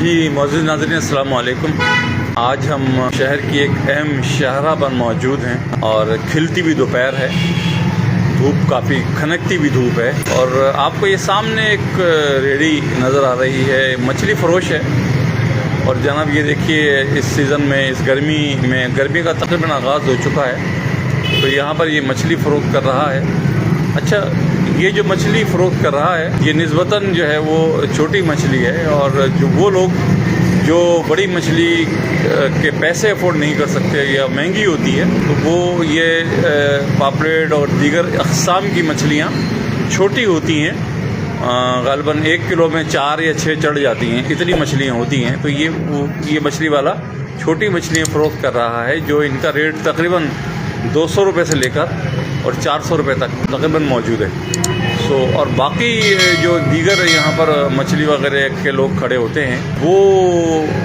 جی معزز ناظرین السلام علیکم۔ آج ہم شہر کی ایک اہم شاہراہ پر موجود ہیں اور کھلتی بھی دوپہر ہے، دھوپ کافی کھنکتی بھی دھوپ ہے، اور آپ کو یہ سامنے ایک ریڑھی نظر آ رہی ہے، مچھلی فروش ہے۔ اور جناب یہ دیکھیے اس سیزن میں، اس گرمی کا تقریباً آغاز ہو چکا ہے، تو یہاں پر یہ مچھلی فروخت کر رہا ہے۔ اچھا، یہ جو مچھلی فروخت کر رہا ہے یہ نسبتاً جو ہے وہ چھوٹی مچھلی ہے، اور جو وہ لوگ جو بڑی مچھلی کے پیسے افورڈ نہیں کر سکتے یا مہنگی ہوتی ہے، تو وہ یہ پاپلیٹ اور دیگر اقسام کی مچھلیاں چھوٹی ہوتی ہیں، غالباً 1 کلو میں 4 یا 6 چڑھ جاتی ہیں، اتنی مچھلیاں ہوتی ہیں۔ تو یہ مچھلی والا چھوٹی مچھلیاں فروخت کر رہا ہے، جو ان کا ریٹ تقریباً 200 روپے سے لے کر اور 400 روپے تک تقریباً موجود ہے۔ اور باقی جو دیگر یہاں پر مچھلی وغیرہ کے لوگ کھڑے ہوتے ہیں، وہ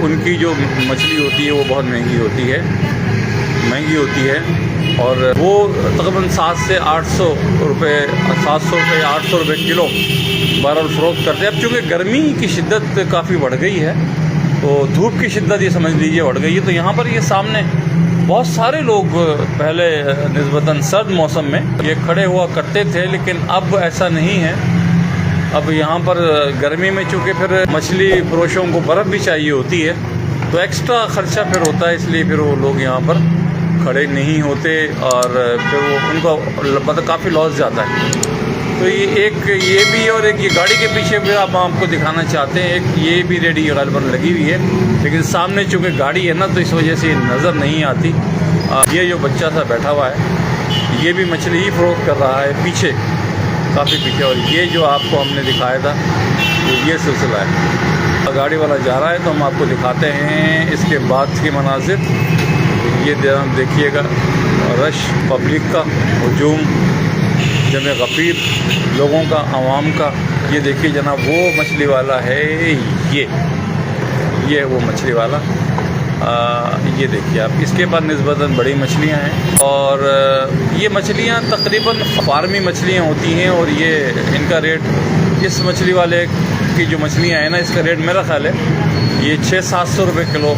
ان کی جو مچھلی ہوتی ہے وہ بہت مہنگی ہوتی ہے، اور وہ تقریباً 700 سے 800 روپے یا 800 روپے کلو بہرحال فروخت کرتے ہیں۔ اب چونکہ گرمی کی شدت کافی بڑھ گئی ہے، تو دھوپ کی شدت یہ سمجھ لیجیے بڑھ گئی ہے، تو یہاں پر یہ سامنے بہت سارے لوگ پہلے نسبتاً سرد موسم میں یہ کھڑے ہوا کرتے تھے، لیکن اب ایسا نہیں ہے۔ اب یہاں پر گرمی میں چونکہ پھر مچھلی فروشوں کو برف بھی چاہیے ہوتی ہے، تو ایکسٹرا خرچہ پھر ہوتا ہے، اس لیے پھر وہ لوگ یہاں پر کھڑے نہیں ہوتے، اور پھر وہ ان کو مطلب کافی لاس جاتا ہے۔ تو یہ بھی، اور ایک یہ گاڑی کے پیچھے بھی آپ کو دکھانا چاہتے ہیں، ایک یہ بھی ریڈی غالباً لگی ہوئی ہے، لیکن سامنے چونکہ گاڑی ہے نا، تو اس وجہ سے نظر نہیں آتی۔ یہ جو بچہ سا بیٹھا ہوا ہے یہ بھی مچھلی ہی فروخت کر رہا ہے، پیچھے کافی پیچھے، اور یہ جو آپ کو ہم نے دکھایا تھا یہ سلسلہ ہے۔ گاڑی والا جا رہا ہے تو ہم آپ کو دکھاتے ہیں اس کے بعد کے مناظر۔ یہ دیکھیے گا، رش پبلک کا، ہجوم جمع غفیر لوگوں کا، عوام کا۔ یہ دیکھیے جناب، وہ مچھلی والا ہے، یہ وہ مچھلی والا، یہ دیکھیے آپ، اس کے پاس نسبتاً بڑی مچھلیاں ہیں، اور یہ مچھلیاں تقریباً فارمی مچھلیاں ہوتی ہیں، اور یہ ان کا ریٹ، اس مچھلی والے کی جو مچھلیاں ہیں نا، اس کا ریٹ میرا خیال ہے یہ 600-700 روپے کلو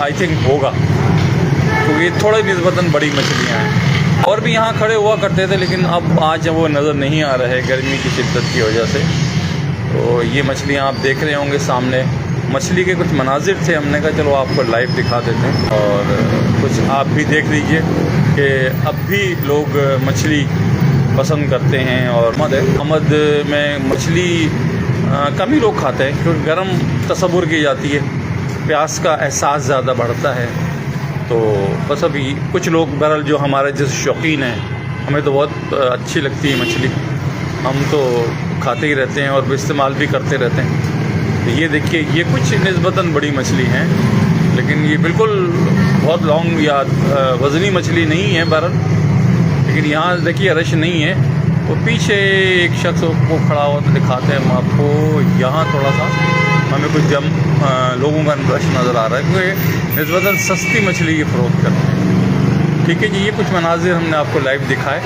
آئی تھنک ہوگا، کیونکہ یہ تھوڑی نسبتاً بڑی مچھلیاں ہیں۔ اور بھی یہاں کھڑے ہوا کرتے تھے، لیکن اب آج وہ نظر نہیں آ رہے گرمی کی شدت کی وجہ سے۔ تو یہ مچھلیاں آپ دیکھ رہے ہوں گے سامنے، مچھلی کے کچھ مناظر تھے، ہم نے کہا چلو آپ کو لائیو دکھا دیتے ہیں، اور کچھ آپ بھی دیکھ لیجئے کہ اب بھی لوگ مچھلی پسند کرتے ہیں۔ اور آمد میں مچھلی کم ہی لوگ کھاتے ہیں، کیونکہ گرم تصور کی جاتی ہے، پیاس کا احساس زیادہ بڑھتا ہے، تو بس ابھی کچھ لوگ بہرحال جو ہمارے جیسے شوقین ہیں، ہمیں تو بہت اچھی لگتی ہے مچھلی، ہم تو کھاتے ہی رہتے ہیں اور استعمال بھی کرتے رہتے ہیں۔ یہ دیکھیے، یہ کچھ نسبتاً بڑی مچھلی ہیں، لیکن یہ بالکل بہت لانگ یا وزنی مچھلی نہیں ہے بہرحال، لیکن یہاں دیکھیے رش نہیں ہے۔ وہ پیچھے ایک شخص کو کھڑا ہوا تو دکھاتے ہیں ہم آپ کو، یہاں تھوڑا سا ہمیں کچھ لوگوں کا رش نظر آ رہا ہے، کیونکہ نسبتاً سستی مچھلی کی فروخت کرتے ہیں۔ ٹھیک ہے جی، یہ کچھ مناظر ہم نے آپ کو لائیو دکھائے۔